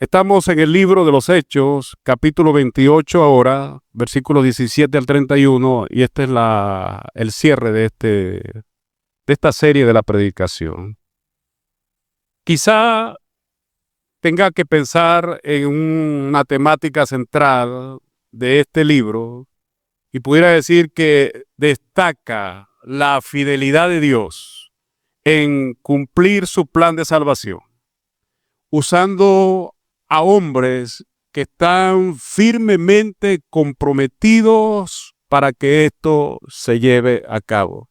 Estamos en el libro de los Hechos, capítulo 28 ahora, versículos 17 al 31, y este es el cierre de esta serie de la predicación. Quizá tenga que pensar en una temática central de este libro y pudiera decir que destaca la fidelidad de Dios en cumplir su plan de salvación, usando a hombres que están firmemente comprometidos para que esto se lleve a cabo.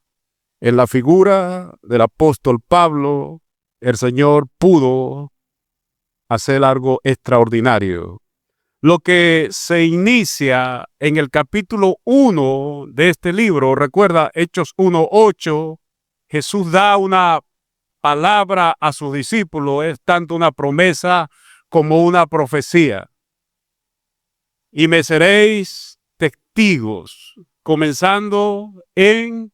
En la figura del apóstol Pablo, el Señor pudo hacer algo extraordinario. Lo que se inicia en el capítulo 1 de este libro, recuerda Hechos 1:8, Jesús da una palabra a sus discípulos, es tanto una promesa como una profecía. Y me seréis testigos, comenzando en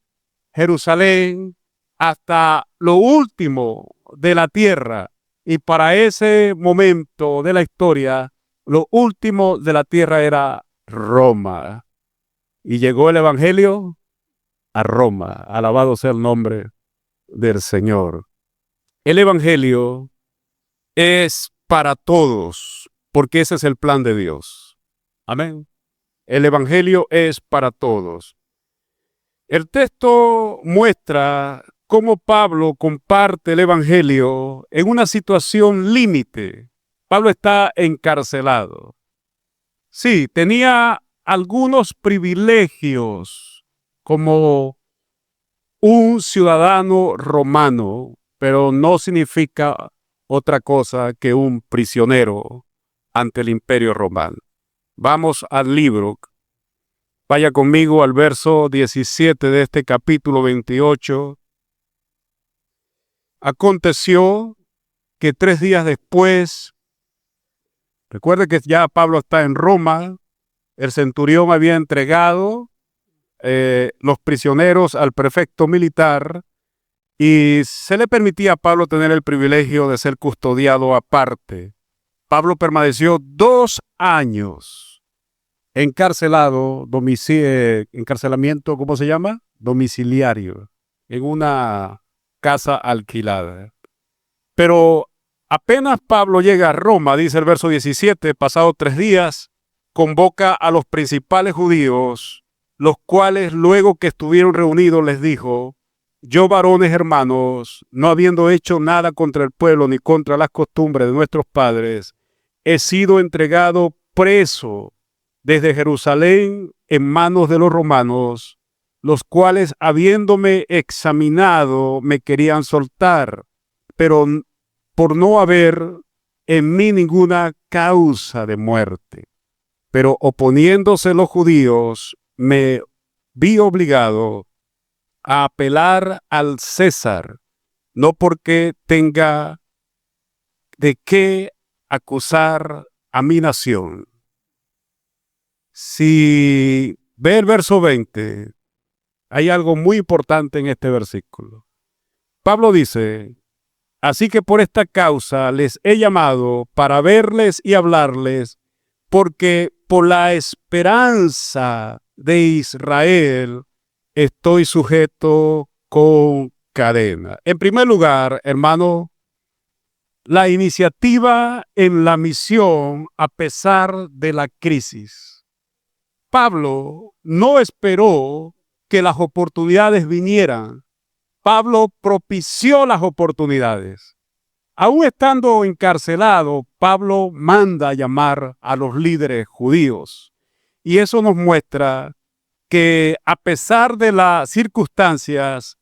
Jerusalén hasta lo último de la tierra. Y para ese momento de la historia, lo último de la tierra era Roma. Y llegó el evangelio a Roma. Alabado sea el nombre del Señor. El evangelio es para todos, porque ese es el plan de Dios. Amén. El evangelio es para todos. El texto muestra cómo Pablo comparte el evangelio en una situación límite. Pablo está encarcelado. Sí, tenía algunos privilegios como un ciudadano romano, pero no significa otra cosa que un prisionero ante el imperio romano. Vamos al libro. Vaya conmigo al verso 17 de este capítulo 28. Aconteció que 3 días después, recuerde que ya Pablo está en Roma, el centurión había entregado los prisioneros al prefecto militar y se le permitía a Pablo tener el privilegio de ser custodiado aparte. Pablo permaneció 2 años encarcelado, encarcelamiento, ¿cómo se llama? Domiciliario, en una casa alquilada. Pero apenas Pablo llega a Roma, dice el verso 17, pasados 3 días, convoca a los principales judíos, los cuales luego que estuvieron reunidos les dijo: yo, varones hermanos, no habiendo hecho nada contra el pueblo ni contra las costumbres de nuestros padres, he sido entregado preso desde Jerusalén en manos de los romanos, los cuales, habiéndome examinado, me querían soltar, pero por no haber en mí ninguna causa de muerte. Pero oponiéndose los judíos, me vi obligado a apelar al César, no porque tenga de qué acusar a mi nación. Si ve el verso 20, hay algo muy importante en este versículo. Pablo dice: así que por esta causa les he llamado para verles y hablarles, porque por la esperanza de Israel estoy sujeto con cadena. En primer lugar, hermano, la iniciativa en la misión a pesar de la crisis. Pablo no esperó que las oportunidades vinieran. Pablo propició las oportunidades. Aún estando encarcelado, Pablo manda llamar a los líderes judíos. Y eso nos muestra que a pesar de las circunstancias,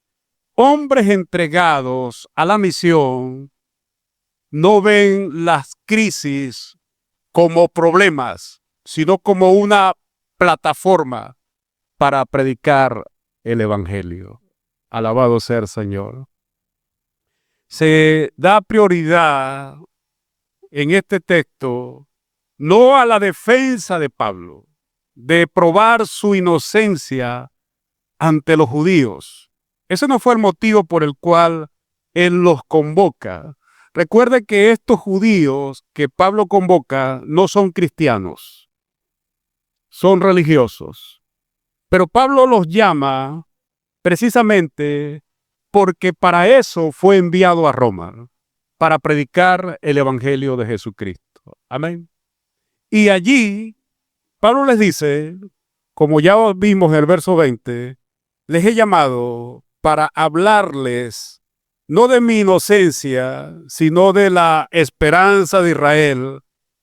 hombres entregados a la misión no ven las crisis como problemas, sino como una plataforma para predicar el evangelio. Alabado sea el Señor. Se da prioridad en este texto no a la defensa de Pablo, de probar su inocencia ante los judíos. Ese no fue el motivo por el cual él los convoca. Recuerde que estos judíos que Pablo convoca no son cristianos, son religiosos. Pero Pablo los llama precisamente porque para eso fue enviado a Roma, para predicar el Evangelio de Jesucristo. Amén. Y allí Pablo les dice, como ya vimos en el verso 20, les he llamado para hablarles no de mi inocencia, sino de la esperanza de Israel,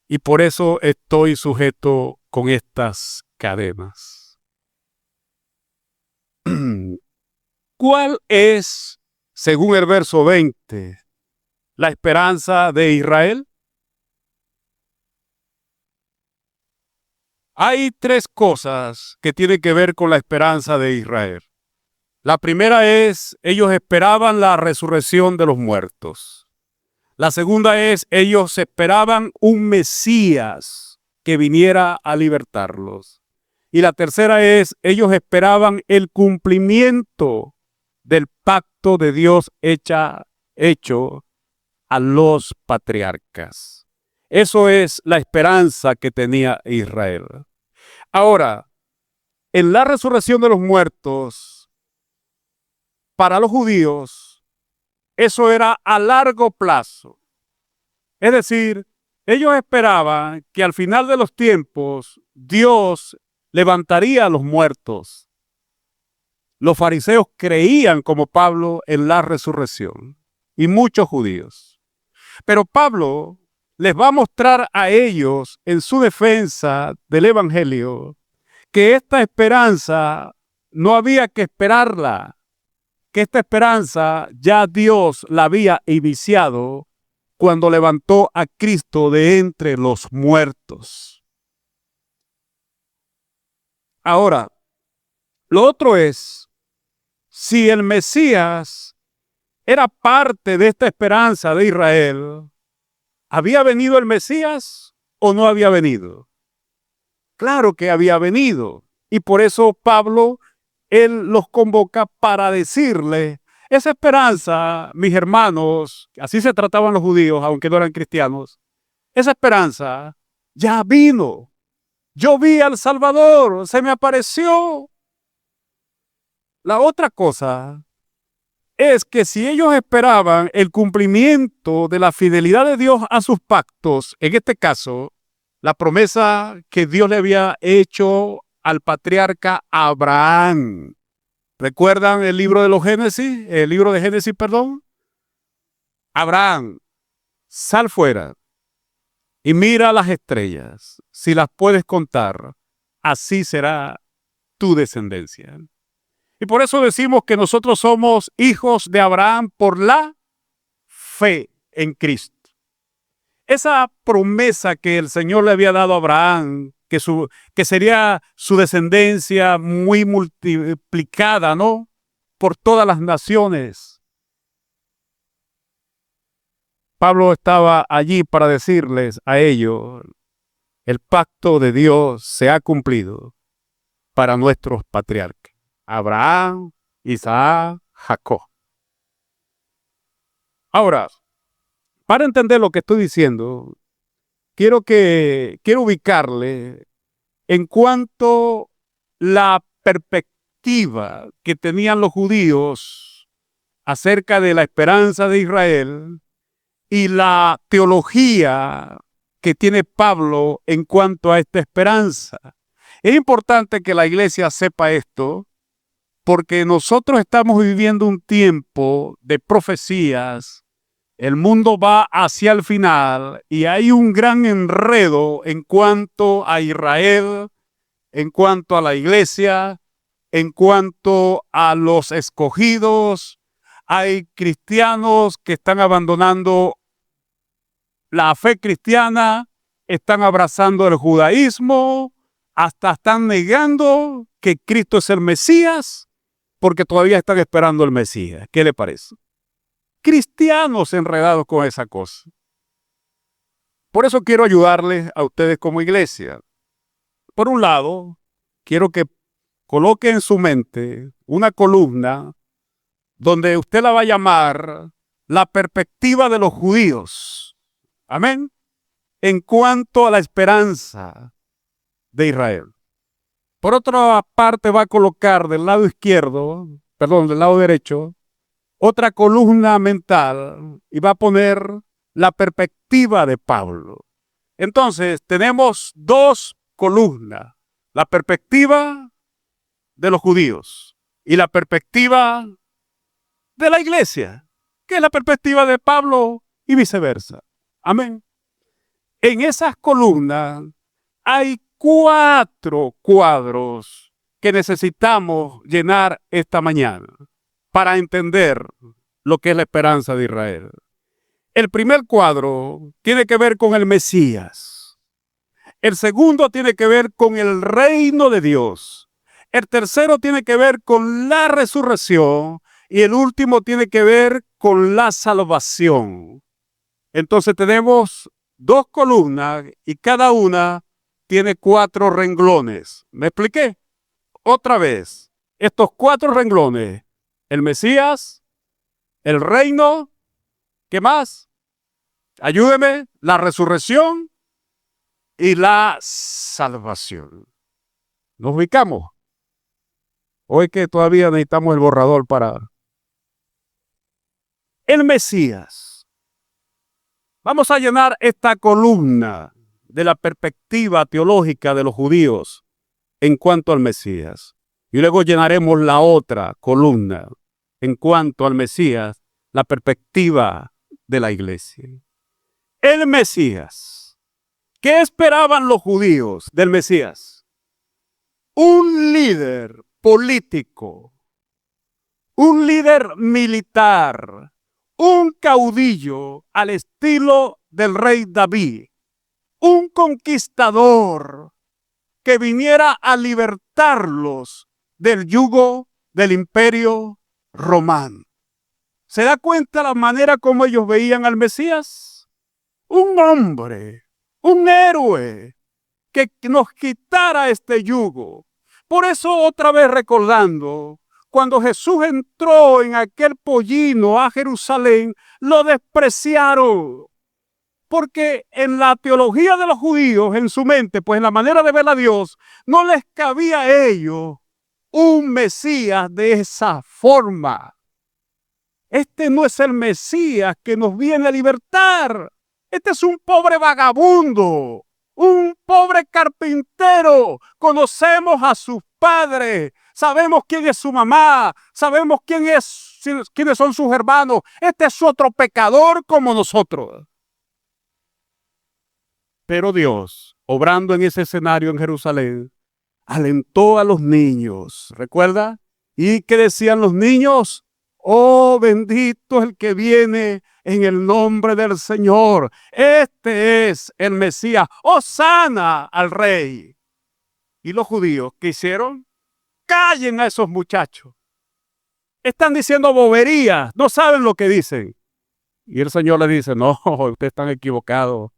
y por eso estoy sujeto con estas cadenas. ¿Cuál es, según el verso 20, la esperanza de Israel? Hay tres cosas que tienen que ver con la esperanza de Israel. La primera es, ellos esperaban la resurrección de los muertos. La segunda es, ellos esperaban un Mesías que viniera a libertarlos. Y la tercera es, ellos esperaban el cumplimiento del pacto de Dios hecho a los patriarcas. Eso es la esperanza que tenía Israel. Ahora, en la resurrección de los muertos, para los judíos, eso era a largo plazo. Es decir, ellos esperaban que al final de los tiempos Dios levantaría a los muertos. Los fariseos creían, como Pablo, en la resurrección, y muchos judíos. Pero Pablo les va a mostrar a ellos, en su defensa del Evangelio, que esta esperanza no había que esperarla, que esta esperanza ya Dios la había iniciado cuando levantó a Cristo de entre los muertos. Ahora, lo otro es, si el Mesías era parte de esta esperanza de Israel, ¿había venido el Mesías o no había venido? Claro que había venido. Y por eso Pablo, él los convoca para decirle, esa esperanza, mis hermanos, así se trataban los judíos, aunque no eran cristianos, esa esperanza ya vino. Yo vi al Salvador, se me apareció. La otra cosa es que si ellos esperaban el cumplimiento de la fidelidad de Dios a sus pactos, en este caso, la promesa que Dios le había hecho al patriarca Abraham. ¿Recuerdan el libro de los Génesis? El libro de Génesis, perdón. Abraham, sal fuera y mira las estrellas. Si las puedes contar, así será tu descendencia. Y por eso decimos que nosotros somos hijos de Abraham por la fe en Cristo. Esa promesa que el Señor le había dado a Abraham, que sería su descendencia muy multiplicada, ¿no? Por todas las naciones. Pablo estaba allí para decirles a ellos, el pacto de Dios se ha cumplido para nuestros patriarcas. Abraham, Isaac, Jacob. Ahora, para entender lo que estoy diciendo, quiero ubicarle en cuanto la perspectiva que tenían los judíos acerca de la esperanza de Israel y la teología que tiene Pablo en cuanto a esta esperanza. Es importante que la iglesia sepa esto, porque nosotros estamos viviendo un tiempo de profecías. El mundo va hacia el final y hay un gran enredo en cuanto a Israel, en cuanto a la iglesia, en cuanto a los escogidos. Hay cristianos que están abandonando la fe cristiana, están abrazando el judaísmo, hasta están negando que Cristo es el Mesías, porque todavía están esperando el Mesías. ¿Qué le parece? Cristianos enredados con esa cosa. Por eso quiero ayudarles a ustedes como iglesia. Por un lado, quiero que coloque en su mente una columna donde usted la va a llamar la perspectiva de los judíos. Amén. En cuanto a la esperanza de Israel. Por otra parte, va a colocar del lado del lado derecho, otra columna mental y va a poner la perspectiva de Pablo. Entonces, tenemos dos columnas, la perspectiva de los judíos y la perspectiva de la iglesia, que es la perspectiva de Pablo y viceversa. Amén. En esas columnas hay 4 cuadros que necesitamos llenar esta mañana para entender lo que es la esperanza de Israel. El primer cuadro tiene que ver con el Mesías. El segundo tiene que ver con el reino de Dios. El tercero tiene que ver con la resurrección. Y el último tiene que ver con la salvación. Entonces tenemos 2 columnas y cada una tiene 4 renglones. ¿Me expliqué? Otra vez, estos 4 renglones, el Mesías, el reino, ¿qué más? Ayúdeme, la resurrección y la salvación. ¿Nos ubicamos? Hoy que todavía necesitamos el borrador para... El Mesías. Vamos a llenar esta columna de la perspectiva teológica de los judíos en cuanto al Mesías. Y luego llenaremos la otra columna en cuanto al Mesías, la perspectiva de la iglesia. El Mesías. ¿Qué esperaban los judíos del Mesías? Un líder político, un líder militar, un caudillo al estilo del rey David, un conquistador que viniera a libertarlos del yugo del imperio romano. ¿Se da cuenta la manera como ellos veían al Mesías? Un hombre, un héroe que nos quitara este yugo. Por eso otra vez recordando, cuando Jesús entró en aquel pollino a Jerusalén, lo despreciaron. Porque en la teología de los judíos, en su mente, pues en la manera de ver a Dios, no les cabía a ellos un Mesías de esa forma. Este no es el Mesías que nos viene a libertar. Este es un pobre vagabundo, un pobre carpintero. Conocemos a sus padres, sabemos quién es su mamá, sabemos quiénes son sus hermanos. Este es otro pecador como nosotros. Pero Dios, obrando en ese escenario en Jerusalén, alentó a los niños, ¿recuerda? ¿Y qué decían los niños? Oh, bendito el que viene en el nombre del Señor. Este es el Mesías. ¡Hosana al rey! ¿Y los judíos qué hicieron? Callen a esos muchachos. Están diciendo boberías, no saben lo que dicen. Y el Señor les dice, no, ustedes están equivocados,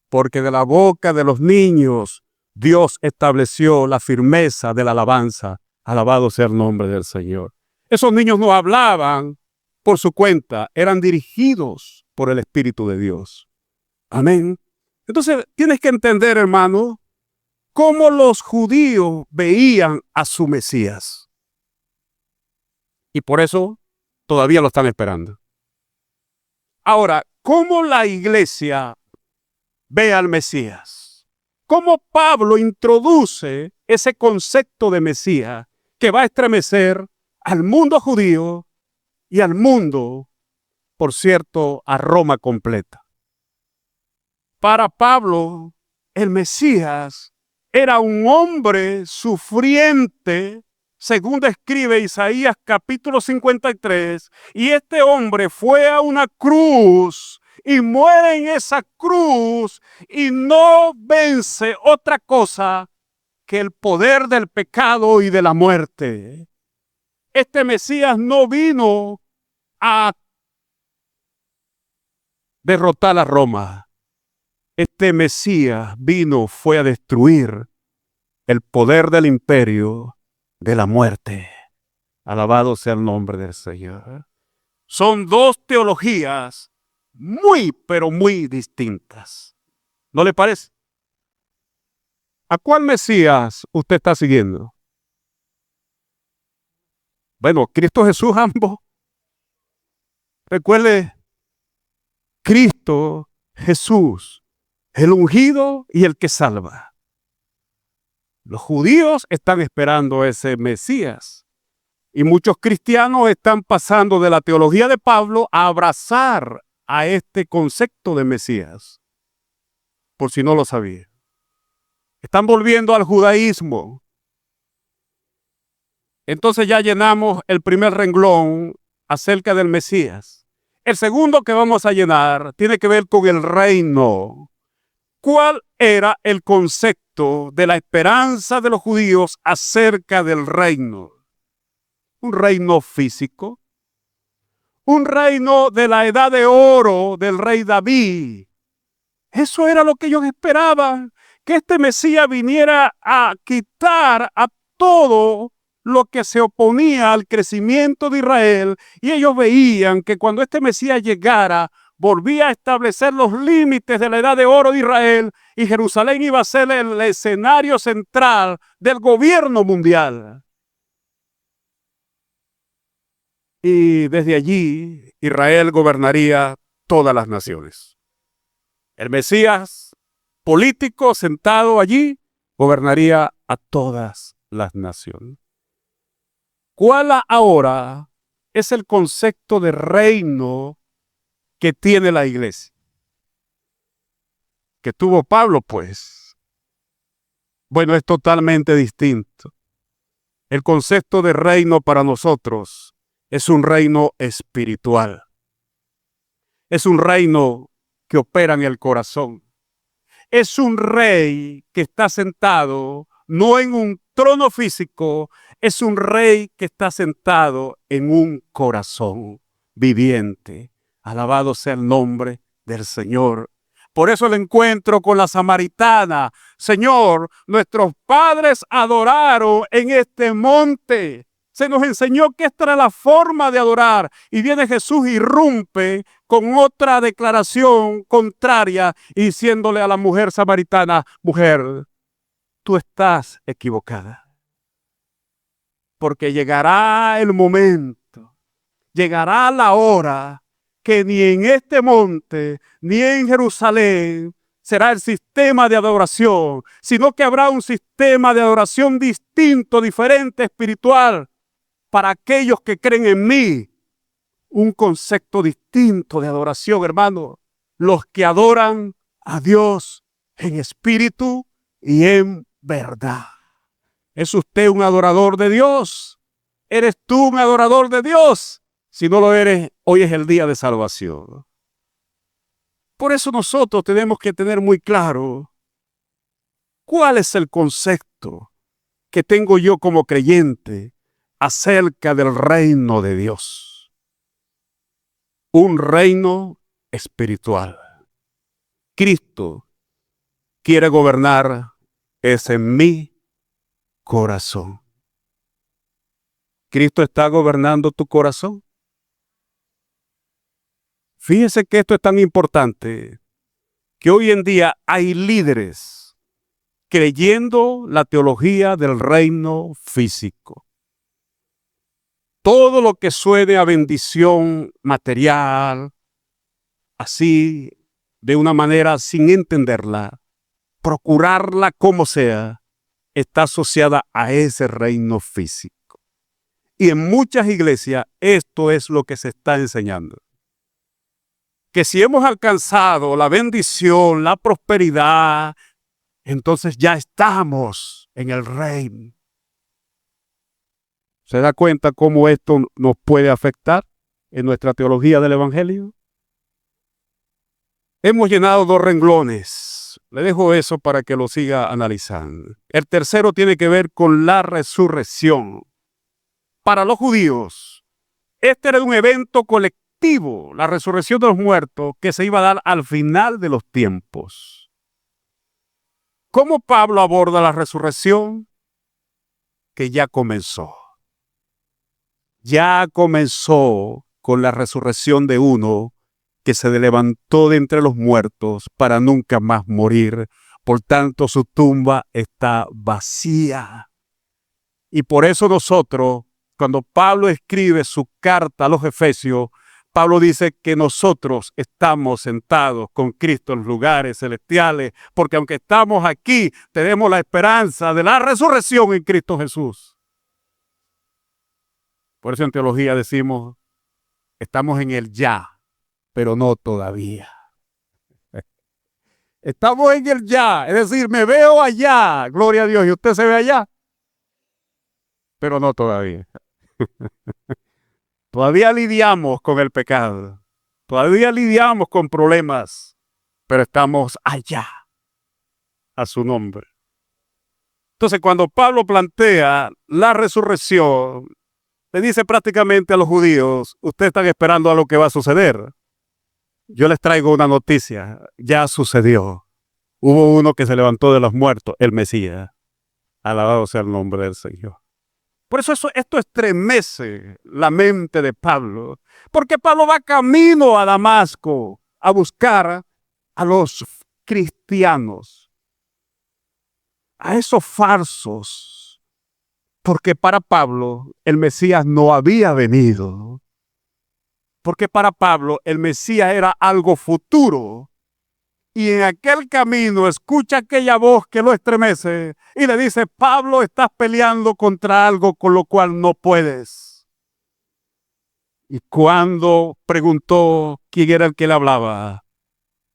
porque de la boca de los niños Dios estableció la firmeza de la alabanza. Alabado sea el nombre del Señor. Esos niños no hablaban por su cuenta, eran dirigidos por el Espíritu de Dios. Amén. Entonces, tienes que entender, hermano, cómo los judíos veían a su Mesías. Y por eso todavía lo están esperando. Ahora, ¿cómo la iglesia ve al Mesías? ¿Cómo Pablo introduce ese concepto de Mesías que va a estremecer al mundo judío y al mundo, por cierto, a Roma completa? Para Pablo, el Mesías era un hombre sufriente, según describe Isaías capítulo 53, y este hombre fue a una cruz y muere en esa cruz y no vence otra cosa que el poder del pecado y de la muerte. Este Mesías no vino a derrotar a Roma. Este Mesías fue a destruir el poder del imperio de la muerte. Alabado sea el nombre del Señor. Son dos teologías muy, pero muy distintas. ¿No le parece? ¿A cuál Mesías usted está siguiendo? Bueno, Cristo Jesús ambos. Recuerde, Cristo Jesús, el ungido y el que salva. Los judíos están esperando ese Mesías. Y muchos cristianos están pasando de la teología de Pablo a abrazar a este concepto de Mesías. Por si no lo sabía. Están volviendo al judaísmo. Entonces ya llenamos el primer renglón acerca del Mesías. El segundo que vamos a llenar tiene que ver con el reino. ¿Cuál era el concepto de la esperanza de los judíos acerca del reino? Un reino físico, un reino de la edad de oro del rey David. Eso era lo que ellos esperaban, que este Mesías viniera a quitar a todo lo que se oponía al crecimiento de Israel, y ellos veían que cuando este Mesías llegara, volvía a establecer los límites de la edad de oro de Israel, y Jerusalén iba a ser el escenario central del gobierno mundial. Y desde allí Israel gobernaría todas las naciones. El Mesías político sentado allí gobernaría a todas las naciones. ¿Cuál ahora es el concepto de reino que tiene la iglesia? Que tuvo Pablo, pues. Bueno, es totalmente distinto. El concepto de reino para nosotros es un reino espiritual. Es un reino que opera en el corazón. Es un rey que está sentado no en un trono físico, es un rey que está sentado en un corazón viviente. Alabado sea el nombre del Señor. Por eso el encuentro con la samaritana. Señor, nuestros padres adoraron en este monte. Se nos enseñó que esta era la forma de adorar. Y viene Jesús y irrumpe con otra declaración contraria, diciéndole a la mujer samaritana: mujer, tú estás equivocada. Porque llegará el momento, llegará la hora que ni en este monte, ni en Jerusalén será el sistema de adoración, sino que habrá un sistema de adoración distinto, diferente, espiritual, para aquellos que creen en mí. Un concepto distinto de adoración, hermano. Los que adoran a Dios en espíritu y en verdad. ¿Es usted un adorador de Dios? ¿Eres tú un adorador de Dios? Si no lo eres, hoy es el día de salvación. Por eso nosotros tenemos que tener muy claro cuál es el concepto que tengo yo como creyente acerca del reino de Dios. Un reino espiritual. Cristo quiere gobernar en mi corazón. ¿Cristo está gobernando tu corazón? Fíjese que esto es tan importante que hoy en día hay líderes creyendo la teología del reino físico. Todo lo que suene a bendición material, así, de una manera sin entenderla, procurarla como sea, está asociada a ese reino físico. Y en muchas iglesias esto es lo que se está enseñando. Que si hemos alcanzado la bendición, la prosperidad, entonces ya estamos en el reino. ¿Se da cuenta cómo esto nos puede afectar en nuestra teología del Evangelio? Hemos llenado 2 renglones. Le dejo eso para que lo siga analizando. El tercero tiene que ver con la resurrección. Para los judíos, este era un evento colectivo, la resurrección de los muertos, que se iba a dar al final de los tiempos. ¿Cómo Pablo aborda la resurrección? Que ya comenzó. Ya comenzó con la resurrección de uno que se levantó de entre los muertos para nunca más morir. Por tanto, su tumba está vacía. Y por eso nosotros, cuando Pablo escribe su carta a los Efesios, Pablo dice que nosotros estamos sentados con Cristo en los lugares celestiales, porque aunque estamos aquí, tenemos la esperanza de la resurrección en Cristo Jesús. Por eso en teología decimos, estamos en el ya, pero no todavía. Estamos en el ya, es decir, me veo allá, gloria a Dios, y usted se ve allá, pero no todavía. Todavía lidiamos con el pecado, todavía lidiamos con problemas, pero estamos allá, a su nombre. Entonces, cuando Pablo plantea la resurrección, le dice prácticamente a los judíos, ustedes están esperando a lo que va a suceder. Yo les traigo una noticia, ya sucedió. Hubo uno que se levantó de los muertos, el Mesías. Alabado sea el nombre del Señor. Por eso esto estremece la mente de Pablo, porque Pablo va camino a Damasco a buscar a los cristianos, a esos falsos, porque para Pablo el Mesías no había venido, porque para Pablo el Mesías era algo futuro. Y en aquel camino escucha aquella voz que lo estremece y le dice, Pablo, estás peleando contra algo con lo cual no puedes. Y cuando preguntó quién era el que le hablaba,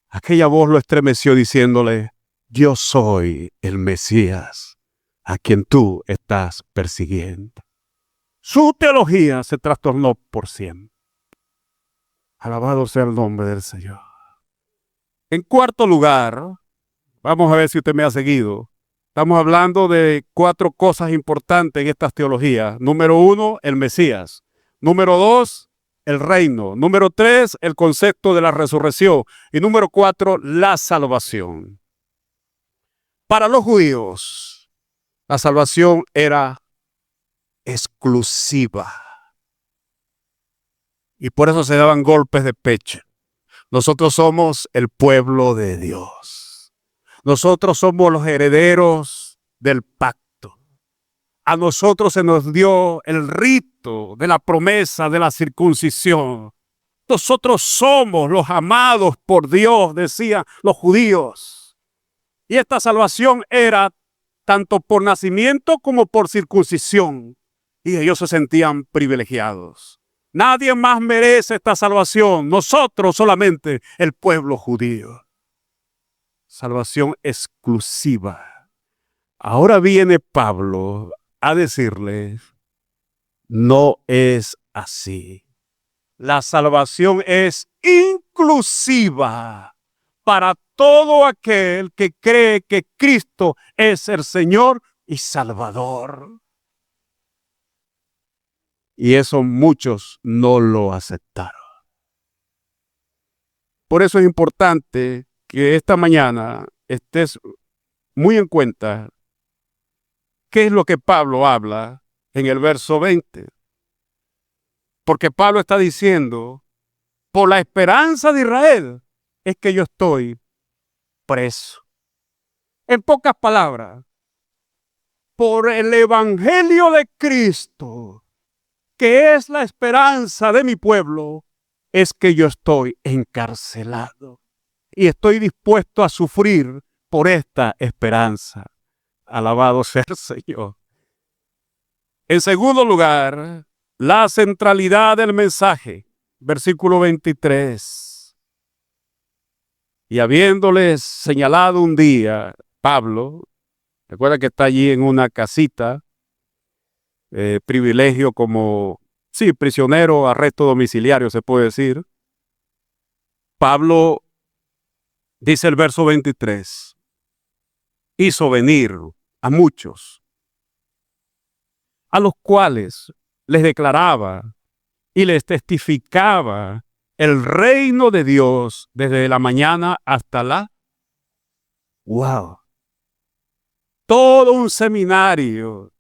aquella voz lo estremeció diciéndole, yo soy el Mesías a quien tú estás persiguiendo. Su teología se trastornó por siempre. Alabado sea el nombre del Señor. En cuarto lugar, vamos a ver si usted me ha seguido. Estamos hablando de 4 cosas importantes en estas teologías. Número 1, el Mesías. Número 2, el reino. Número 3, el concepto de la resurrección. Y número 4, la salvación. Para los judíos, la salvación era exclusiva. Y por eso se daban golpes de pecho. Nosotros somos el pueblo de Dios. Nosotros somos los herederos del pacto. A nosotros se nos dio el rito de la promesa de la circuncisión. Nosotros somos los amados por Dios, decían los judíos. Y esta salvación era tanto por nacimiento como por circuncisión. Y ellos se sentían privilegiados. Nadie más merece esta salvación, nosotros solamente, el pueblo judío. Salvación exclusiva. Ahora viene Pablo a decirles, no es así. La salvación es inclusiva para todo aquel que cree que Cristo es el Señor y Salvador. Y eso muchos no lo aceptaron. Por eso es importante que esta mañana estés muy en cuenta qué es lo que Pablo habla en el verso 20. Porque Pablo está diciendo, por la esperanza de Israel es que yo estoy preso. En pocas palabras, por el evangelio de Cristo, que es la esperanza de mi pueblo, es que yo estoy encarcelado y estoy dispuesto a sufrir por esta esperanza. Alabado sea el Señor. En segundo lugar, la centralidad del mensaje, versículo 23. Y habiéndoles señalado un día, Pablo, recuerda que está allí en una casita, privilegio como, sí, prisionero, arresto domiciliario se puede decir. Pablo, dice el verso 23, hizo venir a muchos, a los cuales les declaraba y les testificaba el reino de Dios desde la mañana hasta la... ¡Wow! Todo un seminario,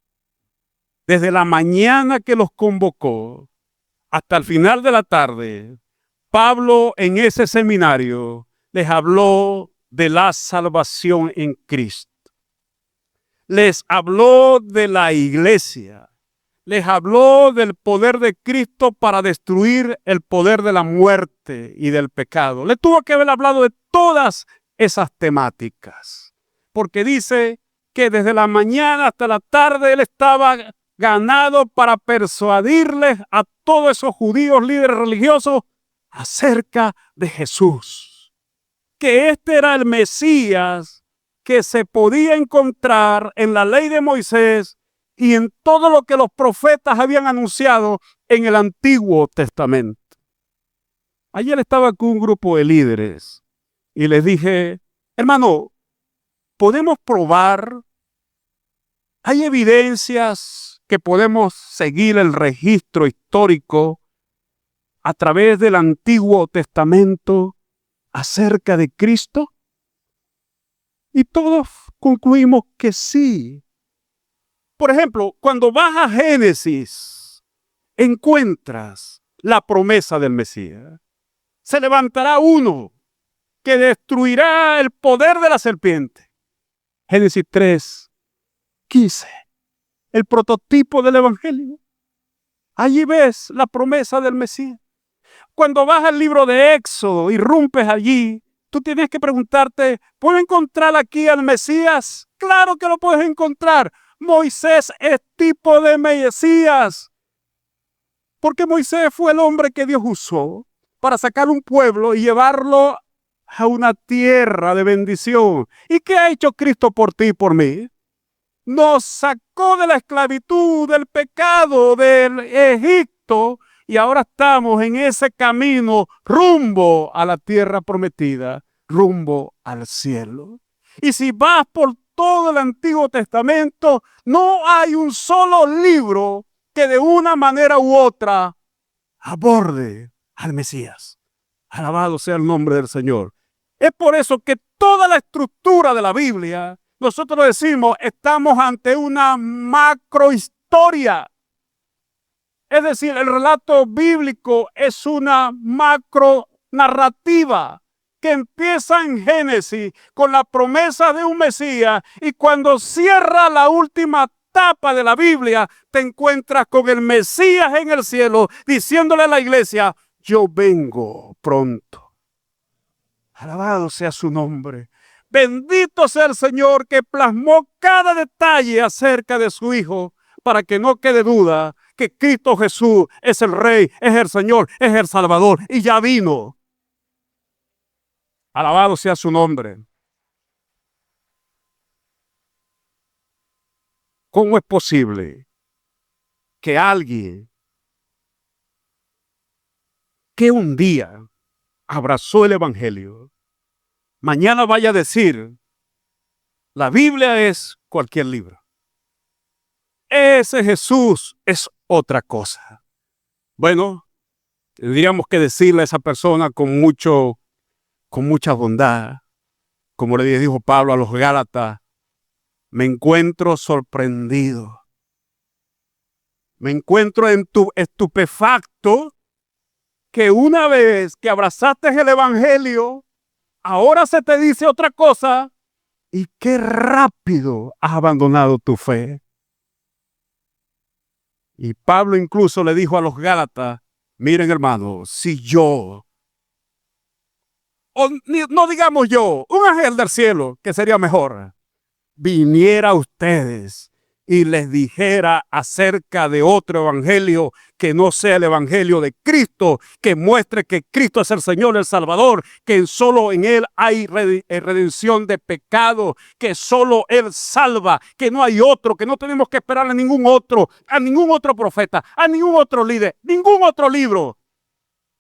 desde la mañana que los convocó hasta el final de la tarde, Pablo en ese seminario les habló de la salvación en Cristo. Les habló de la iglesia. Les habló del poder de Cristo para destruir el poder de la muerte y del pecado. Le tuvo que haber hablado de todas esas temáticas. Porque dice que desde la mañana hasta la tarde él estaba ganado para persuadirles a todos esos judíos líderes religiosos acerca de Jesús. Que este era el Mesías que se podía encontrar en la ley de Moisés y en todo lo que los profetas habían anunciado en el Antiguo Testamento. Ayer estaba con un grupo de líderes y les dije, hermano, podemos probar, hay evidencias que podemos seguir el registro histórico a través del Antiguo Testamento acerca de Cristo. Y todos concluimos que sí. Por ejemplo, cuando vas a Génesis, encuentras la promesa del Mesías. Se levantará uno que destruirá el poder de la serpiente. Génesis 3:15, el prototipo del Evangelio. Allí ves la promesa del Mesías. Cuando vas al libro de Éxodo, irrumpes allí, tú tienes que preguntarte, ¿puedo encontrar aquí al Mesías? Claro que lo puedes encontrar. Moisés es tipo de Mesías. Porque Moisés fue el hombre que Dios usó para sacar un pueblo y llevarlo a una tierra de bendición. ¿Y qué ha hecho Cristo por ti y por mí? Nos sacó de la esclavitud, del pecado, del Egipto, y ahora estamos en ese camino rumbo a la tierra prometida, rumbo al cielo. Y si vas por todo el Antiguo Testamento, no hay un solo libro que de una manera u otra aborde al Mesías. Alabado sea el nombre del Señor. Es por eso que toda la estructura de la Biblia, nosotros decimos, estamos ante una macrohistoria. Es decir, el relato bíblico es una macronarrativa que empieza en Génesis con la promesa de un Mesías y cuando cierra la última etapa de la Biblia, te encuentras con el Mesías en el cielo diciéndole a la iglesia, yo vengo pronto. Alabado sea su nombre. Bendito sea el Señor que plasmó cada detalle acerca de su Hijo para que no quede duda que Cristo Jesús es el Rey, es el Señor, es el Salvador y ya vino. Alabado sea su nombre. ¿Cómo es posible que alguien que un día abrazó el Evangelio, mañana vaya a decir, la Biblia es cualquier libro? Ese Jesús es otra cosa. Bueno, tendríamos que decirle a esa persona con mucha bondad, como le dijo Pablo a los Gálatas, me encuentro sorprendido. Me encuentro estupefacto que una vez que abrazaste el Evangelio, ahora se te dice otra cosa y qué rápido has abandonado tu fe. Y Pablo incluso le dijo a los Gálatas, miren hermano, si yo, o no digamos yo, un ángel del cielo, que sería mejor, viniera a ustedes y les dijera acerca de otro evangelio que no sea el evangelio de Cristo, que muestre que Cristo es el Señor, el Salvador, que solo en Él hay redención de pecado, que solo Él salva, que no hay otro, que no tenemos que esperar a ningún otro profeta, a ningún otro líder, ningún otro libro.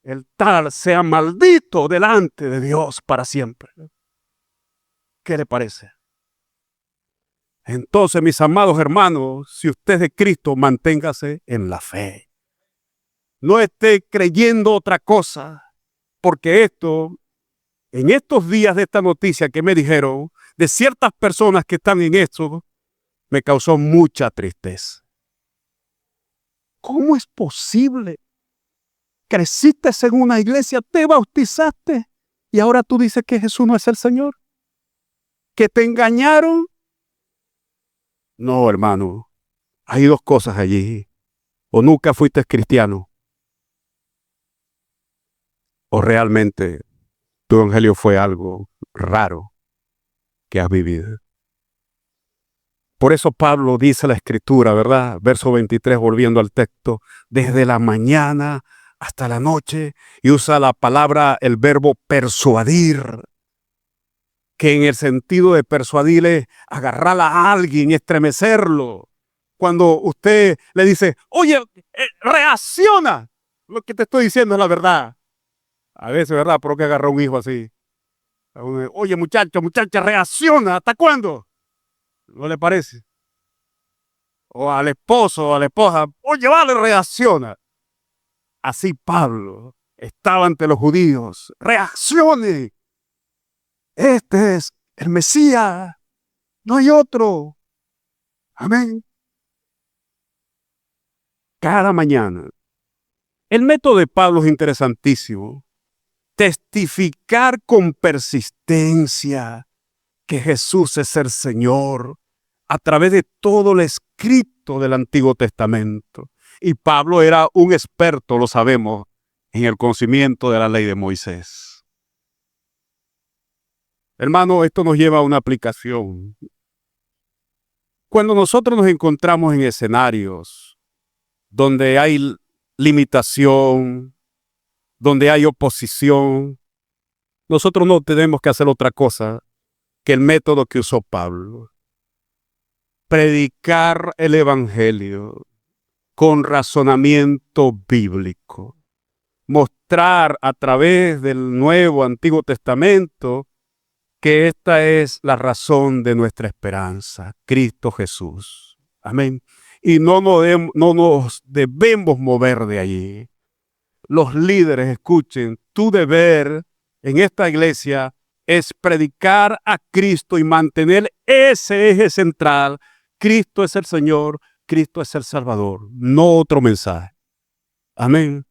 El tal sea maldito delante de Dios para siempre. ¿Qué le parece? Entonces, mis amados hermanos, si usted es de Cristo, manténgase en la fe. No esté creyendo otra cosa, porque en estos días de esta noticia que me dijeron, de ciertas personas que están en esto, me causó mucha tristeza. ¿Cómo es posible creciste en una iglesia, te bautizaste y ahora tú dices que Jesús no es el Señor, que te engañaron. No, hermano, hay dos cosas allí. O nunca fuiste cristiano, o realmente tu evangelio fue algo raro que has vivido. Por eso Pablo dice la escritura, ¿verdad? Verso 23, volviendo al texto, desde la mañana hasta la noche, y usa la palabra, el verbo persuadir, que en el sentido de persuadir es agarrar a alguien y estremecerlo. Cuando usted le dice, oye, reacciona, lo que te estoy diciendo es la verdad. A veces, ¿verdad? ¿Por qué agarra a un hijo así? Oye, muchacho, muchacha, reacciona, ¿hasta cuándo? ¿No le parece? O al esposo o a la esposa, oye, vale, reacciona. Así Pablo estaba ante los judíos. Reaccione. Este es el Mesías. No hay otro. Amén. Cada mañana. El método de Pablo es interesantísimo. Testificar con persistencia que Jesús es el Señor a través de todo el escrito del Antiguo Testamento. Y Pablo era un experto, lo sabemos, en el conocimiento de la ley de Moisés. Hermano, esto nos lleva a una aplicación. Cuando nosotros nos encontramos en escenarios donde hay limitación, donde hay oposición, nosotros no tenemos que hacer otra cosa que el método que usó Pablo. Predicar el evangelio con razonamiento bíblico. Mostrar a través del Nuevo Antiguo Testamento que esta es la razón de nuestra esperanza, Cristo Jesús. Amén. Y no nos debemos mover de allí. Los líderes, escuchen, tu deber en esta iglesia es predicar a Cristo y mantener ese eje central. Cristo es el Señor, Cristo es el Salvador, no otro mensaje. Amén.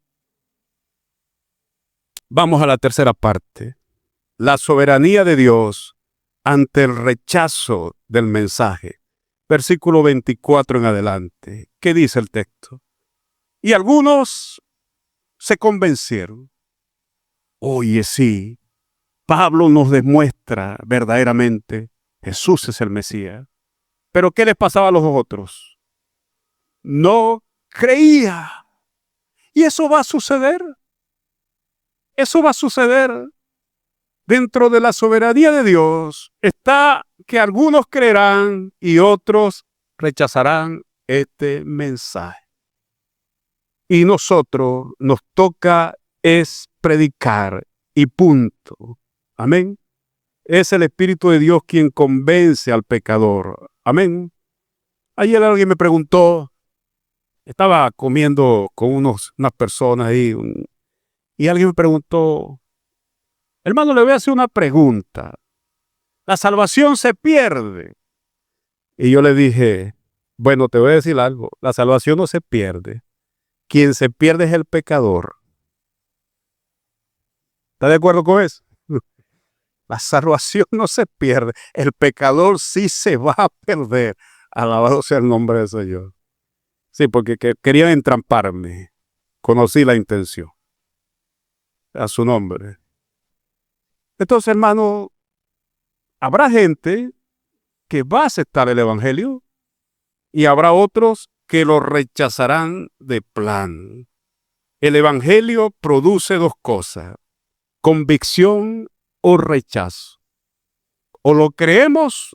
Vamos a la tercera parte. La soberanía de Dios ante el rechazo del mensaje. Versículo 24 en adelante. ¿Qué dice el texto? Y algunos se convencieron. Oye, sí, Pablo nos demuestra verdaderamente Jesús es el Mesías. Pero ¿qué les pasaba a los otros? No creía. Y eso va a suceder. Eso va a suceder. Dentro de la soberanía de Dios está que algunos creerán y otros rechazarán este mensaje. Y nosotros nos toca es predicar y punto. Amén. Es el Espíritu de Dios quien convence al pecador. Amén. Ayer alguien me preguntó, estaba comiendo con unas personas ahí, y alguien me preguntó, hermano, le voy a hacer una pregunta. La salvación se pierde. Y yo le dije, bueno, te voy a decir algo. La salvación no se pierde. Quien se pierde es el pecador. ¿Está de acuerdo con eso? La salvación no se pierde. El pecador sí se va a perder. Alabado sea el nombre del Señor. Sí, porque querían entramparme. Conocí la intención. A su nombre. Entonces, hermano, habrá gente que va a aceptar el evangelio y habrá otros que lo rechazarán de plan. El evangelio produce dos cosas: convicción o rechazo. O lo creemos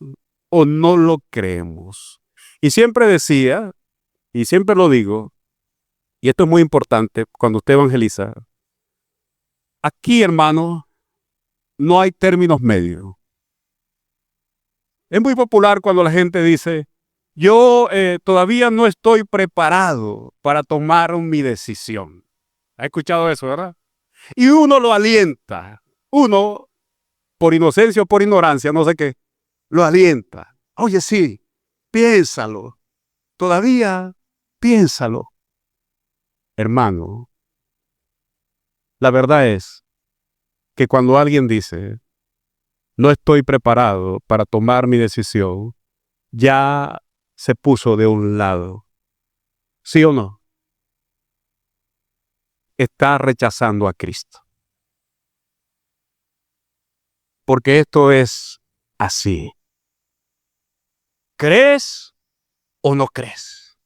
o no lo creemos. Y siempre decía, y siempre lo digo, y esto es muy importante cuando usted evangeliza, aquí, hermano, no hay términos medios. Es muy popular cuando la gente dice, yo todavía no estoy preparado para tomar mi decisión. ¿Ha escuchado eso, verdad? Y uno lo alienta. Uno, por inocencia o por ignorancia, no sé qué, lo alienta. Oye, sí, piénsalo. Todavía piénsalo. Hermano, La verdad es que cuando alguien dice, no estoy preparado para tomar mi decisión, ya se puso de un lado. ¿Sí o no? Está rechazando a Cristo. Porque esto es así. ¿Crees o no crees?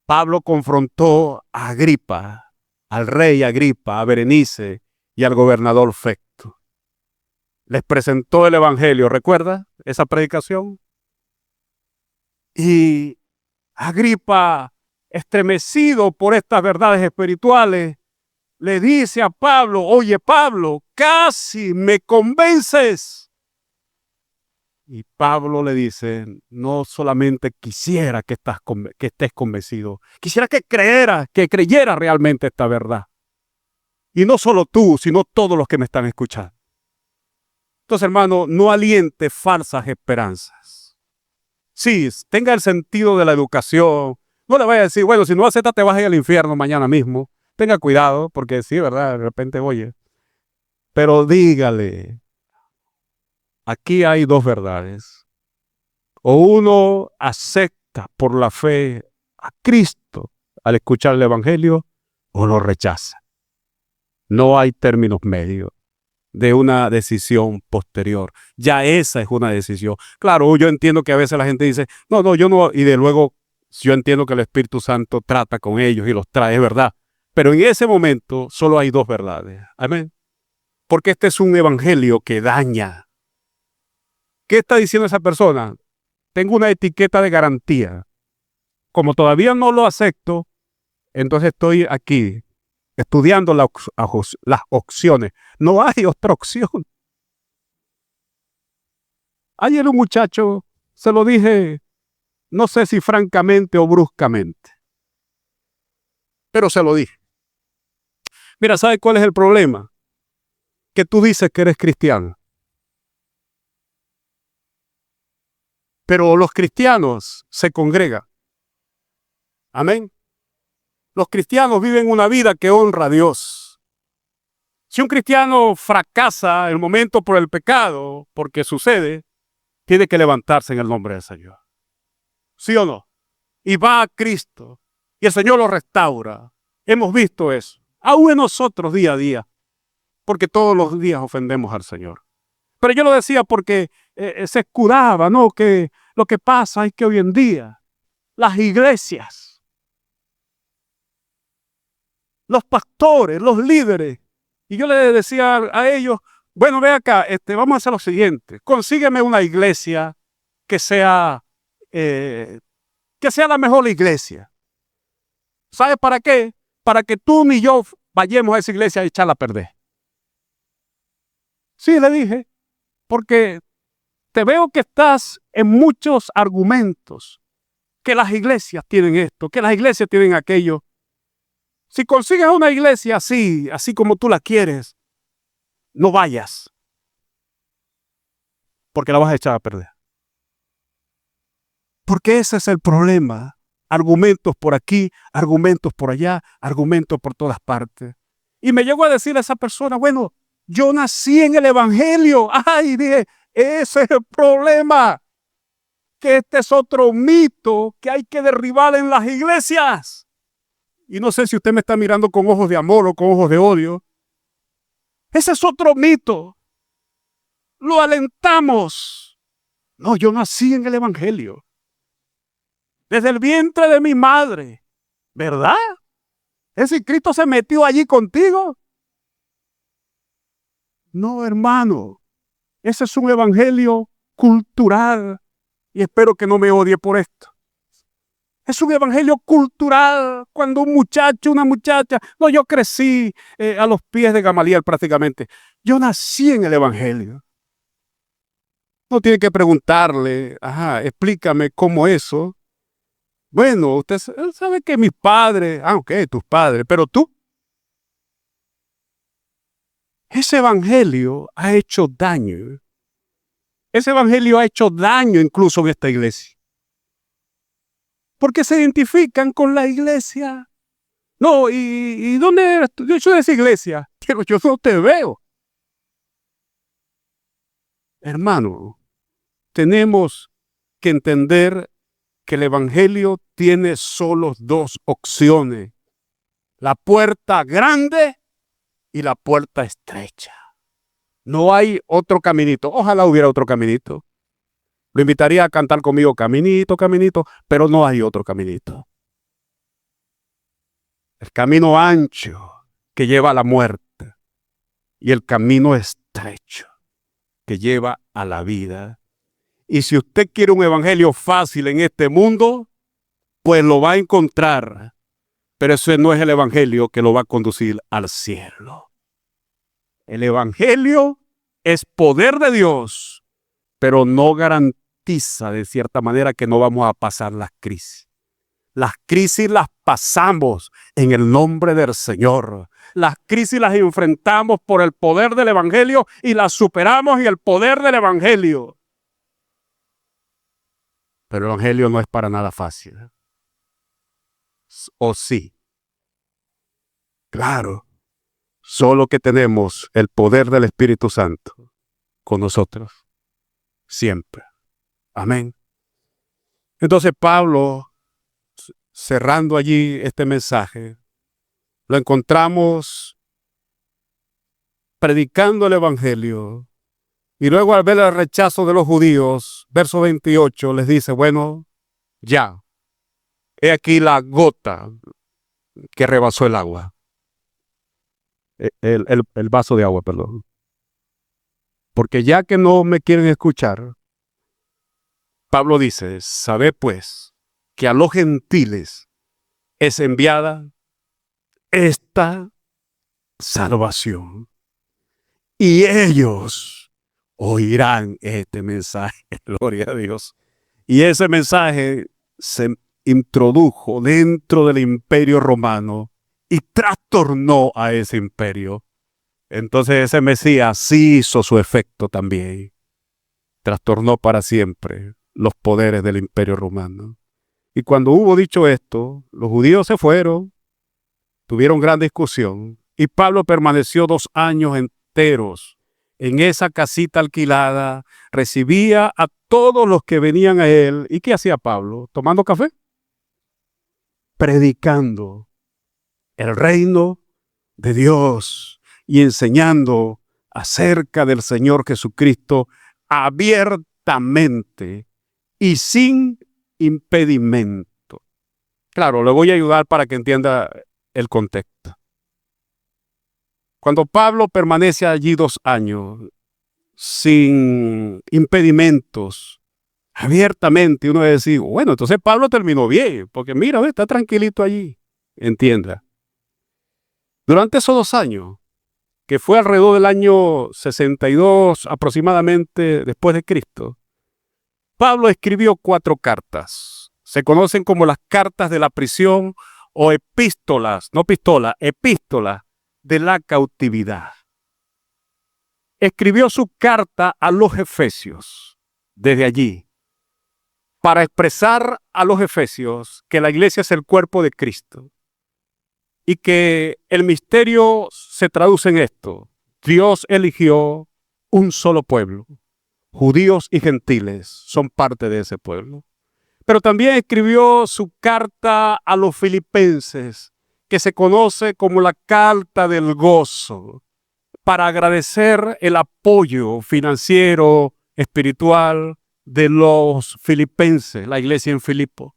Pablo confrontó a Agripa, al rey Agripa, a Berenice y al gobernador Festo. Les presentó el evangelio, ¿recuerda esa predicación? Y Agripa, estremecido por estas verdades espirituales, le dice a Pablo, oye Pablo, casi me convences. Y Pablo le dice, no solamente quisiera que estés convencido, quisiera que creyera realmente esta verdad. Y no solo tú, sino todos los que me están escuchando. Entonces, hermano, no aliente falsas esperanzas. Sí, tenga el sentido de la educación. No le vaya a decir, bueno, si no aceptas te vas a ir al infierno mañana mismo. Tenga cuidado, porque sí, ¿verdad? De repente, oye. Pero dígale, aquí hay dos verdades. O uno acepta por la fe a Cristo al escuchar el Evangelio, o lo rechaza. No hay términos medios de una decisión posterior. Ya esa es una decisión. Claro, yo entiendo que a veces la gente dice, no, yo no, y de luego yo entiendo que el Espíritu Santo trata con ellos y los trae, es verdad. Pero en ese momento solo hay dos verdades. Amén. Porque este es un evangelio que daña. ¿Qué está diciendo esa persona? Tengo una etiqueta de garantía. Como todavía no lo acepto, entonces estoy aquí estudiando las opciones. No hay otra opción. Ayer un muchacho, se lo dije, no sé si francamente o bruscamente, pero se lo dije. Mira, ¿sabes cuál es el problema? Que tú dices que eres cristiano. Pero los cristianos se congregan. Amén. Los cristianos viven una vida que honra a Dios. Si un cristiano fracasa el momento por el pecado, porque sucede, tiene que levantarse en el nombre del Señor. ¿Sí o no? Y va a Cristo. Y el Señor lo restaura. Hemos visto eso. Aún en nosotros día a día. Porque todos los días ofendemos al Señor. Pero yo lo decía porque se escudaba, ¿no? Que lo que pasa es que hoy en día las iglesias, los pastores, los líderes, y yo le decía a ellos, bueno, ve acá, vamos a hacer lo siguiente, consígueme una iglesia que sea la mejor iglesia. ¿Sabes para qué? Para que tú ni yo vayamos a esa iglesia a echarla a perder. Sí, le dije, porque te veo que estás en muchos argumentos, que las iglesias tienen esto, que las iglesias tienen aquello. Si consigues una iglesia así como tú la quieres, no vayas, porque la vas a echar a perder. Porque ese es el problema. Argumentos por aquí, argumentos por allá, argumentos por todas partes. Y me llegó a decir a esa persona, bueno, yo nací en el Evangelio. Ay, dije, ese es el problema. Que este es otro mito que hay que derribar en las iglesias. Y no sé si usted me está mirando con ojos de amor o con ojos de odio. Ese es otro mito. Lo alentamos. No, yo nací en el Evangelio. Desde el vientre de mi madre. ¿Verdad? ¿Ese Cristo se metió allí contigo? No, hermano. Ese es un evangelio cultural. Y espero que no me odie por esto. Es un evangelio cultural. Cuando un muchacho, una muchacha... No, yo crecí a los pies de Gamaliel prácticamente. Yo nací en el evangelio. No tiene que preguntarle, explícame cómo eso. Bueno, usted sabe que mis padres, ok, tus padres, pero tú. Ese evangelio ha hecho daño. Ese evangelio ha hecho daño incluso en esta iglesia. Porque se identifican con la iglesia. No, ¿y dónde eres tú? Yo soy de esa iglesia, pero yo no te veo. Hermano, tenemos que entender que el Evangelio tiene solo dos opciones: la puerta grande y la puerta estrecha. No hay otro caminito. Ojalá hubiera otro caminito. Lo invitaría a cantar conmigo, caminito, caminito, pero no hay otro caminito. El camino ancho que lleva a la muerte y el camino estrecho que lleva a la vida. Y si usted quiere un evangelio fácil en este mundo, pues lo va a encontrar. Pero ese no es el evangelio que lo va a conducir al cielo. El evangelio es poder de Dios, pero no garantiza de cierta manera que no vamos a pasar las crisis. Las crisis las pasamos en el nombre del Señor. Las crisis las enfrentamos por el poder del evangelio y las superamos en el poder del evangelio. Pero el evangelio no es para nada fácil. ¿O sí? Claro. Solo que tenemos el poder del Espíritu Santo con nosotros. Siempre. Amén. Entonces Pablo, cerrando allí este mensaje, lo encontramos predicando el evangelio. Y luego, al ver el rechazo de los judíos, verso 28, les dice, bueno, ya, he aquí la gota que rebasó el agua. El vaso de agua, perdón. Porque ya que no me quieren escuchar, Pablo dice, sabed pues que a los gentiles es enviada esta salvación. Y ellos oirán este mensaje. Gloria a Dios. Y ese mensaje se introdujo dentro del imperio romano y trastornó a ese imperio. Entonces ese Mesías sí hizo su efecto también. Trastornó para siempre los poderes del imperio romano. Y cuando hubo dicho esto, los judíos se fueron, tuvieron gran discusión, y Pablo permaneció 2 años enteros en esa casita alquilada, recibía a todos los que venían a él. ¿Y qué hacía Pablo? ¿Tomando café? Predicando el reino de Dios y enseñando acerca del Señor Jesucristo abiertamente y sin impedimento. Claro, le voy a ayudar para que entienda el contexto. Cuando Pablo permanece allí 2 años sin impedimentos, abiertamente, uno decir, bueno, entonces Pablo terminó bien, porque mira, está tranquilito allí. Entienda. Durante esos 2 años, que fue alrededor del año 62 aproximadamente después de Cristo, Pablo escribió 4 cartas. Se conocen como las cartas de la prisión o epístolas, no pistolas, epístolas de la cautividad. Escribió su carta a los efesios desde allí para expresar a los efesios que la iglesia es el cuerpo de Cristo y que el misterio se traduce en esto: Dios eligió un solo pueblo. Judíos y gentiles son parte de ese pueblo. Pero también escribió su carta a los filipenses, que se conoce como la carta del gozo, para agradecer el apoyo financiero, espiritual de los filipenses, la iglesia en Filipo.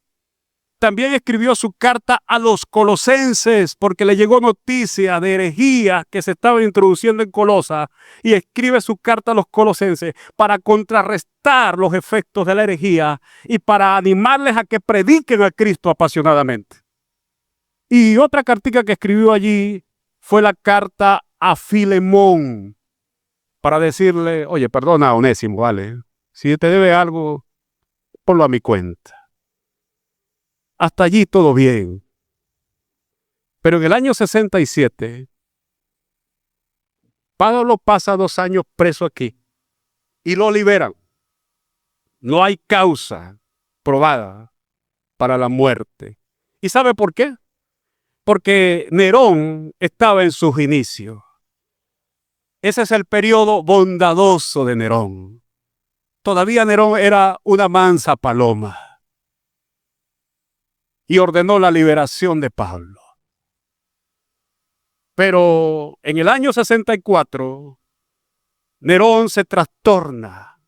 También escribió su carta a los colosenses porque le llegó noticia de herejías que se estaban introduciendo en Colosa, y escribe su carta a los colosenses para contrarrestar los efectos de la herejía y para animarles a que prediquen a Cristo apasionadamente. Y otra cartica que escribió allí fue la carta a Filemón para decirle, oye, perdona, Onésimo, vale, si te debe algo, ponlo a mi cuenta. Hasta allí todo bien. Pero en el año 67, Pablo pasa 2 años preso aquí y lo liberan. No hay causa probada para la muerte. ¿Y sabe por qué? porque Nerón estaba en sus inicios. Ese es el periodo bondadoso de Nerón. Todavía Nerón era una mansa paloma y ordenó la liberación de Pablo. Pero en el año 64, Nerón se trastorna,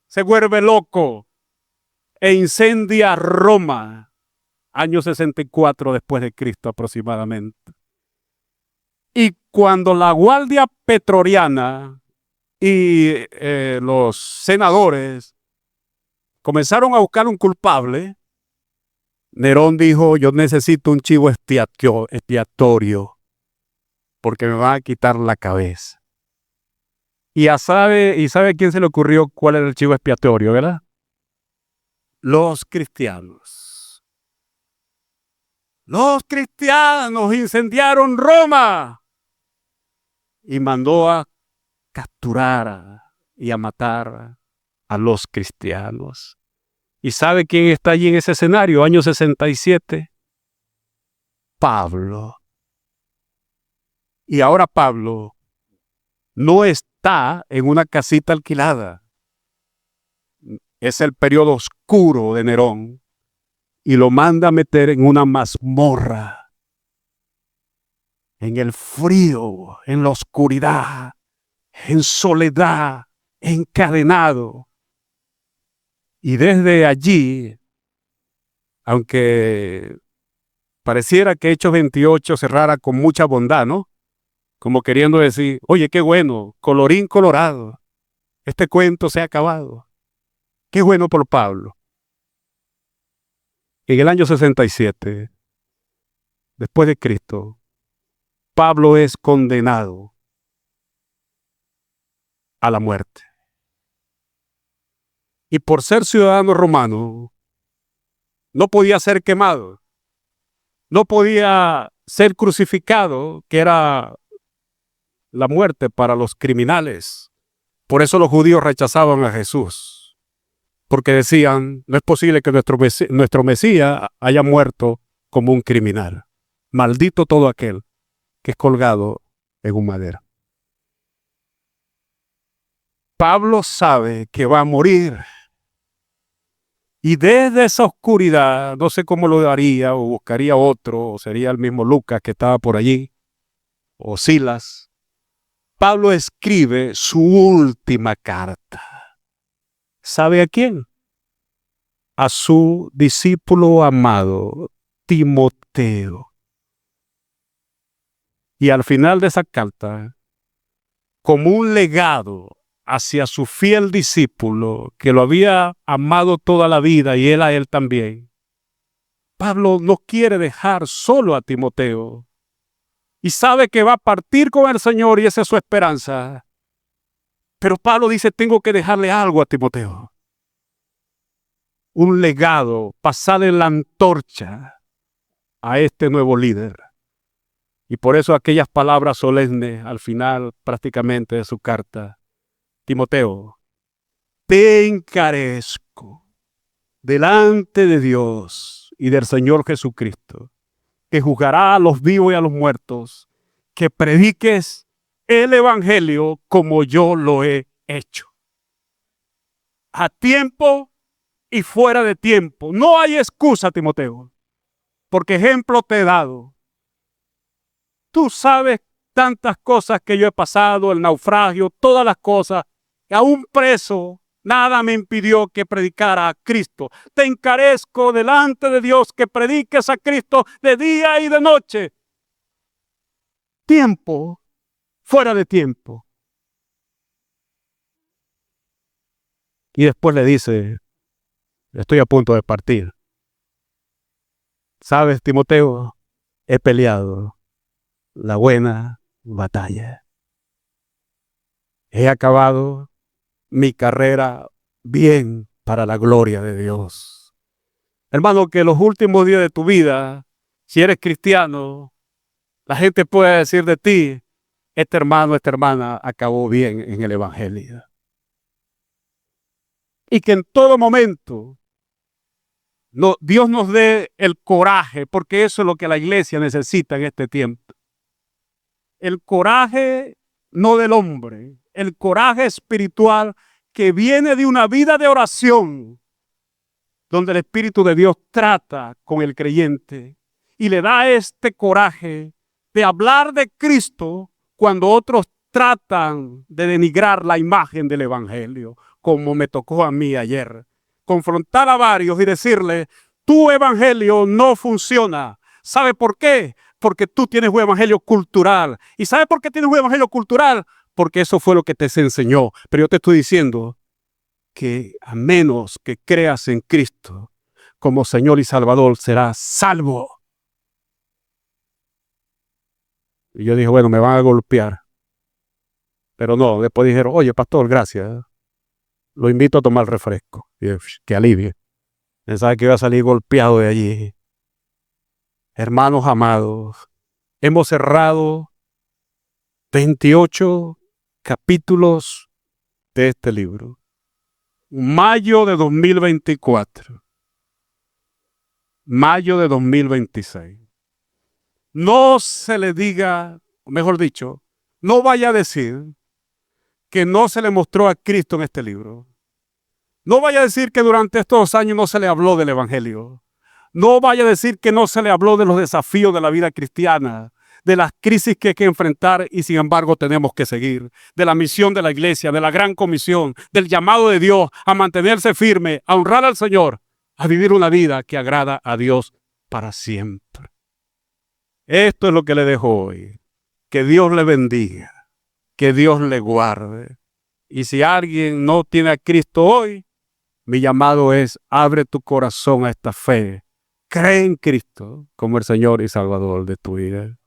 se vuelve loco e incendia Roma, año 64 después de Cristo aproximadamente. Y cuando la guardia pretoriana y los senadores comenzaron a buscar un culpable, Nerón dijo: yo necesito un chivo expiatorio porque me van a quitar la cabeza. Y sabe a quién se le ocurrió cuál era el chivo expiatorio, ¿verdad? Los cristianos. Los cristianos incendiaron Roma y mandó a capturar y a matar a los cristianos. ¿Y sabe quién está allí en ese escenario? Año 67. Pablo. Y ahora Pablo no está en una casita alquilada. Es el periodo oscuro de Nerón y lo manda a meter en una mazmorra, en el frío, en la oscuridad, en soledad, encadenado. Y desde allí, aunque pareciera que Hechos 28 cerrara con mucha bondad, ¿no? Como queriendo decir: oye, qué bueno, colorín colorado, este cuento se ha acabado. Qué bueno por Pablo. En el año 67, después de Cristo, Pablo es condenado a la muerte. Y por ser ciudadano romano, no podía ser quemado, no podía ser crucificado, que era la muerte para los criminales. Por eso los judíos rechazaban a Jesús, porque decían: no es posible que nuestro Mesías haya muerto como un criminal. Maldito todo aquel que es colgado en un madero. Pablo sabe que va a morir. Y desde esa oscuridad, no sé cómo lo haría, o buscaría otro, o sería el mismo Lucas que estaba por allí, o Silas. Pablo escribe su última carta. ¿Sabe a quién? A su discípulo amado, Timoteo. Y al final de esa carta, como un legado hacia su fiel discípulo, que lo había amado toda la vida y él a él también, Pablo no quiere dejar solo a Timoteo. Y sabe que va a partir con el Señor y esa es su esperanza. Pero Pablo dice: tengo que dejarle algo a Timoteo. Un legado, pasarle la antorcha a este nuevo líder. Y por eso aquellas palabras solemnes al final prácticamente de su carta: Timoteo, te encarezco delante de Dios y del Señor Jesucristo, que juzgará a los vivos y a los muertos, que prediques el evangelio como yo lo he hecho. A tiempo y fuera de tiempo. No hay excusa, Timoteo, porque ejemplo te he dado. Tú sabes tantas cosas que yo he pasado, el naufragio, todas las cosas, que aún preso, nada me impidió que predicara a Cristo. Te encarezco delante de Dios que prediques a Cristo de día y de noche. Tiempo, fuera de tiempo. Y después le dice: estoy a punto de partir. ¿Sabes, Timoteo? He peleado la buena batalla. He acabado mi carrera bien para la gloria de Dios. Hermano, que los últimos días de tu vida, si eres cristiano, la gente puede decir de ti: este hermano, esta hermana acabó bien en el evangelio. Y que en todo momento No, Dios nos dé el coraje, porque eso es lo que la iglesia necesita en este tiempo. El coraje no del hombre, el coraje espiritual que viene de una vida de oración, donde el Espíritu de Dios trata con el creyente y le da este coraje de hablar de Cristo cuando otros tratan de denigrar la imagen del Evangelio, como me tocó a mí ayer. Confrontar a varios y decirle, tu Evangelio no funciona. ¿Sabe por qué? Porque tú tienes un Evangelio cultural. ¿Y sabe por qué tienes un Evangelio cultural? Porque eso fue lo que te se enseñó. Pero yo te estoy diciendo que a menos que creas en Cristo como Señor y Salvador, serás salvo. Y yo dije, bueno, me van a golpear. Pero no, después dijeron, oye, pastor, gracias. Lo invito a tomar refresco. Y yo, que alivie. Pensaba que iba a salir golpeado de allí. Hermanos amados, hemos cerrado 28 capítulos de este libro. Mayo de 2024. Mayo de 2026. No se le diga, o mejor dicho, no vaya a decir que no se le mostró a Cristo en este libro. No vaya a decir que durante estos años no se le habló del Evangelio. No vaya a decir que no se le habló de los desafíos de la vida cristiana, de las crisis que hay que enfrentar y sin embargo tenemos que seguir, de la misión de la iglesia, de la gran comisión, del llamado de Dios a mantenerse firme, a honrar al Señor, a vivir una vida que agrada a Dios para siempre. Esto es lo que le dejo hoy. Que Dios le bendiga, que Dios le guarde. Y si alguien no tiene a Cristo hoy, mi llamado es, abre tu corazón a esta fe. Cree en Cristo como el Señor y Salvador de tu vida.